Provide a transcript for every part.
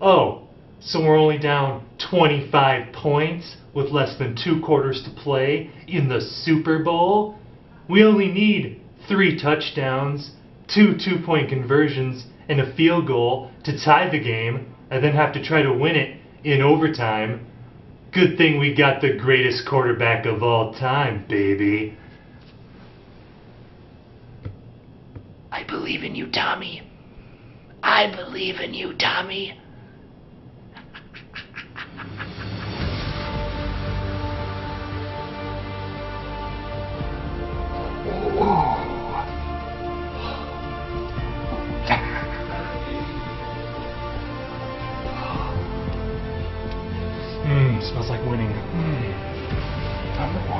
Oh, so we're only down 25 points with less than 2 quarters to play in the Super Bowl? We only need 3 touchdowns, 2 two-point conversions, and a field goal to tie the game, and then have to try to win it in overtime. Good thing we got the greatest quarterback of all time, baby. I believe in you, Tommy. I believe in you, Tommy. Smells like winning. Number 1.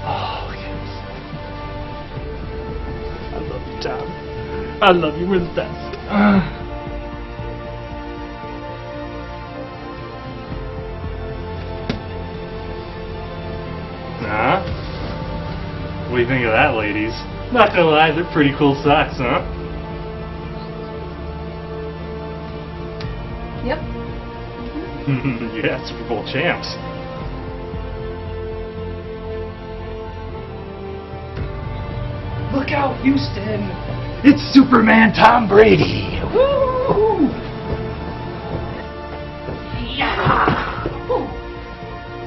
Oh, yes. I love you, Tom. I love you. We're the best. What do you think of that, ladies? Not gonna lie, they're pretty cool socks, huh? Yep. Yeah, Super Bowl champs. Look out, Houston! It's Superman Tom Brady! Woo! Yeah! Woo.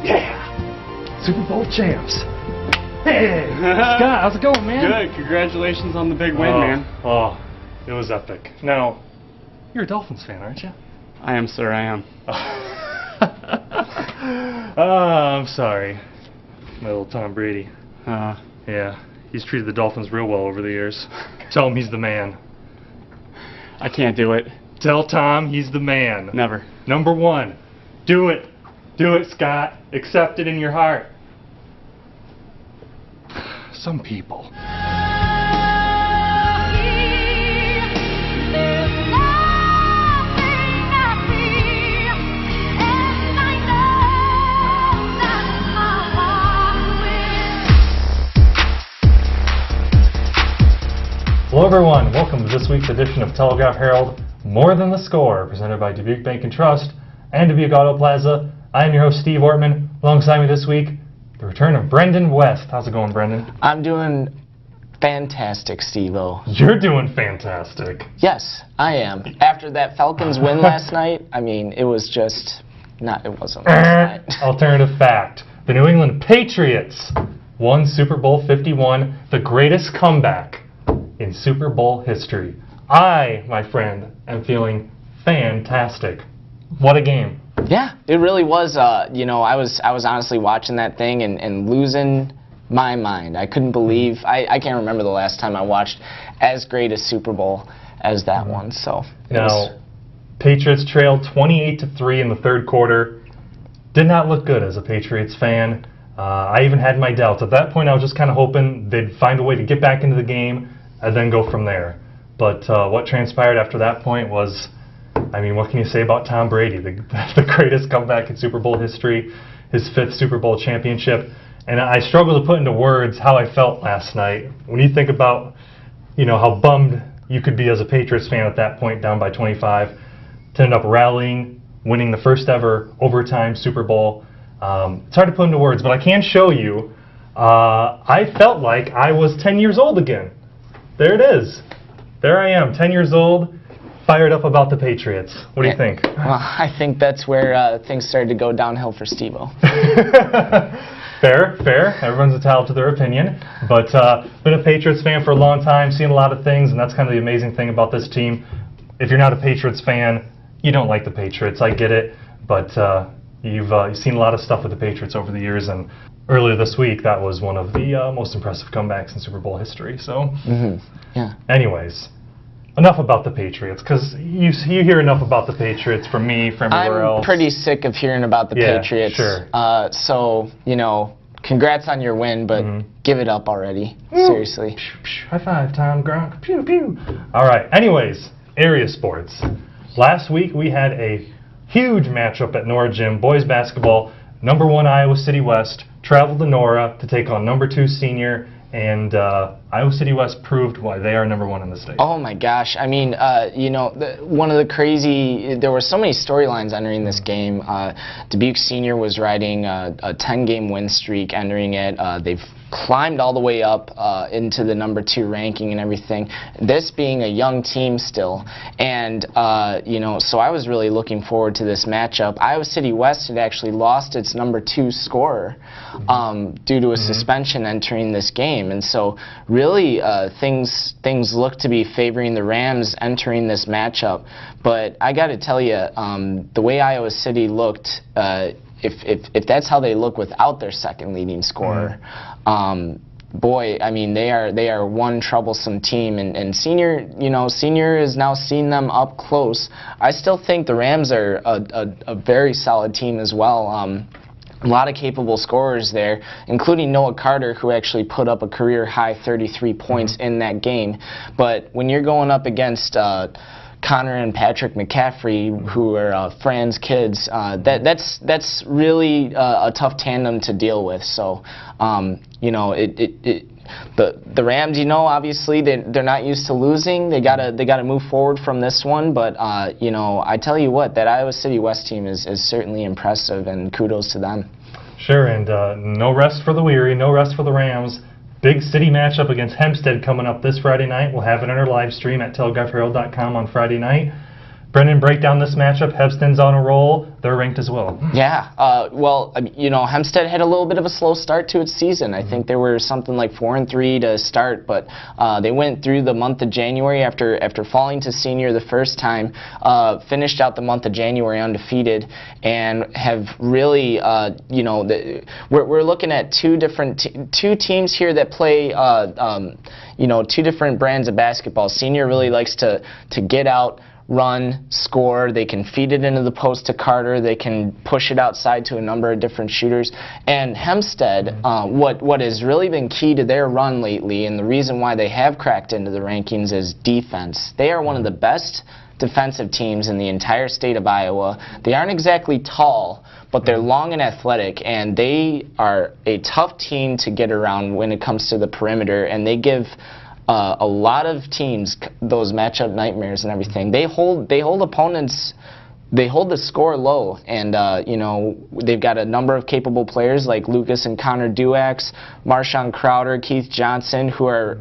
Yeah! Super Bowl champs. Hey! Scott, how's it going, man? Good. Congratulations on the big win, man. Oh, it was epic. Now, you're a Dolphins fan, aren't you? I am, sir. I am. I'm sorry. My little Tom Brady. Yeah. He's treated the Dolphins real well over the years. Tell him he's the man. I can't do it. Tell Tom he's the man. Never. Number 1. Do it. Do it, Scott. Accept it in your heart. Some people. Hello everyone, welcome to this week's edition of Telegraph Herald, More Than the Score, presented by Dubuque Bank and Trust and Dubuque Auto Plaza. I am your host, Steve Ortman. Alongside me this week, the return of Brenden West. How's it going, Brenden? I'm doing fantastic, Steve-O. You're doing fantastic. Yes, I am. After that Falcons win last night, I mean, it was just not, it wasn't last night. Alternative fact. The New England Patriots won Super Bowl 51, the greatest comeback in Super Bowl history. I, my friend, am feeling fantastic. What a game. Yeah, it really was. I was honestly watching that thing and losing my mind. I couldn't believe, I can't remember the last time I watched as great a Super Bowl as that one. So now, Patriots trailed 28-3 in the third quarter. Did not look good as a Patriots fan. I even had my doubts. At that point, I was just kind of hoping they'd find a way to get back into the game and then go from there. But what transpired after that point was, I mean, what can you say about Tom Brady, the greatest comeback in Super Bowl history, his 5th Super Bowl championship. And I struggle to put into words how I felt last night. When you think about, how bummed you could be as a Patriots fan at that point, down by 25, to end up rallying, winning the first ever overtime Super Bowl. It's hard to put into words, but I can show you. I felt like I was 10 years old again. There it is. There I am, 10 years old, fired up about the Patriots. What do you think? Well, I think that's where things started to go downhill for Steve-O. Fair. Everyone's entitled to their opinion. But been a Patriots fan for a long time, seen a lot of things, and that's kind of the amazing thing about this team. If you're not a Patriots fan, you don't like the Patriots. I get it. But you've seen a lot of stuff with the Patriots over the years, and earlier this week, that was one of the most impressive comebacks in Super Bowl history. So, Yeah. Anyways, enough about the Patriots, because you hear enough about the Patriots from me, from everywhere else. I'm pretty sick of hearing about the Patriots. Sure. So, congrats on your win, but give it up already. Seriously. High five, Tom Gronk. Pew, pew. All right. Anyways, area sports. Last week, we had a huge matchup at Nora Gym. Boys basketball, number 1 Iowa City West, traveled to Nora to take on number 2 senior and Iowa City West proved why they are number one in the state. Oh my gosh! I mean, one of the crazy. There were so many storylines entering this game. Dubuque Senior was riding a 10-game win streak, entering it. They've climbed all the way up into the number 2 ranking and everything. This being a young team still, and so I was really looking forward to this matchup. Iowa City West had actually lost its number 2 scorer due to a suspension entering this game, and so really things look to be favoring the Rams entering this matchup. But I got to tell you, the way Iowa City looked. If that's how they look without their second leading scorer, boy, I mean they are one troublesome team, and Senior has now seen them up close. I still think the Rams are a very solid team as well. A lot of capable scorers there, including Noah Carter, who actually put up a career-high 33 points in that game. But when you're going up against Connor and Patrick McCaffrey, who are Fran's kids, that's really a tough tandem to deal with. So, the Rams, obviously they're not used to losing. They gotta move forward from this one. But I tell you what, that Iowa City West team is certainly impressive, and kudos to them. Sure, and no rest for the weary, no rest for the Rams. Big city matchup against Hempstead coming up this Friday night. We'll have it on our live stream at telegraphherald.com on Friday night. Brenden, break down this matchup. Hempstead's on a roll. They're ranked as well. Yeah, Hempstead had a little bit of a slow start to its season. I think they were something like 4-3 to start, but they went through the month of January after falling to Senior the first time, finished out the month of January undefeated, and have really, we're looking at two teams here that play, two different brands of basketball. Senior really likes to get out, run, score. They can feed it into the post to Carter. They can push it outside to a number of different shooters. And Hempstead, what has really been key to their run lately, and the reason why they have cracked into the rankings, is defense. They are one of the best defensive teams in the entire state of Iowa. They aren't exactly tall, but they're long and athletic, and they are a tough team to get around when it comes to the perimeter, and they give a lot of teams those matchup nightmares and everything. They hold opponents, they hold the score low, and they've got a number of capable players like Lucas and Connor Duax, Marshawn Crowder, Keith Johnson, who are,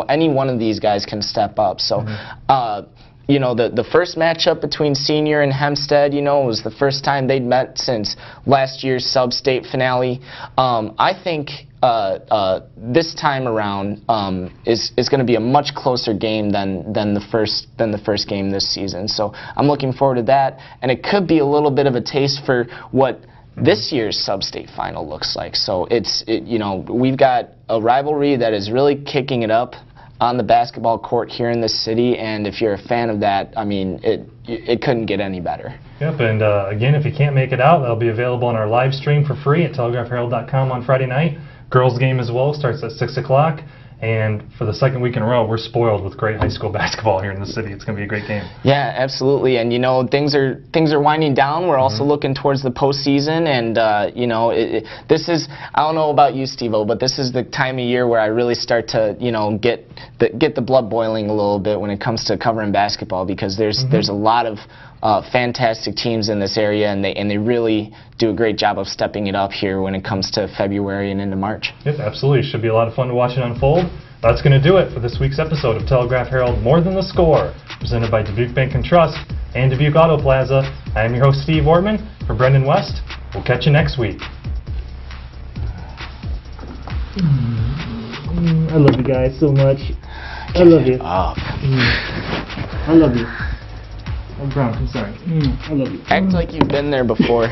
any one of these guys can step up. So the first matchup between Senior and Hempstead, was the first time they'd met since last year's sub-state finale. I think this time around is going to be a much closer game than the first game this season. So I'm looking forward to that, and it could be a little bit of a taste for what this year's sub-state final looks like. So we've got a rivalry that is really kicking it up on the basketball court here in this city, and if you're a fan of that, I mean, it couldn't get any better. Yep, and again, if you can't make it out, that'll be available on our live stream for free at telegraphherald.com on Friday night. Girls game as well starts at 6 o'clock, and for the second week in a row, we're spoiled with great high school basketball here in the city. It's going to be a great game. Yeah, absolutely, and things are winding down. We're also looking towards the postseason, and this is, I don't know about you, Steve-O, but this is the time of year where I really start to get the blood boiling a little bit when it comes to covering basketball, because there's a lot of fantastic teams in this area, and they really do a great job of stepping it up here when it comes to February and into March. Yep, absolutely. Should be a lot of fun to watch it unfold. That's going to do it for this week's episode of Telegraph Herald More Than the Score, presented by Dubuque Bank and Trust and Dubuque Auto Plaza. I am your host, Steve Ortman. For Brenden West, we'll catch you next week. I love you guys so much. I love you. I love you. I'm Brown, I'm sorry. I love you. Act like you've been there before.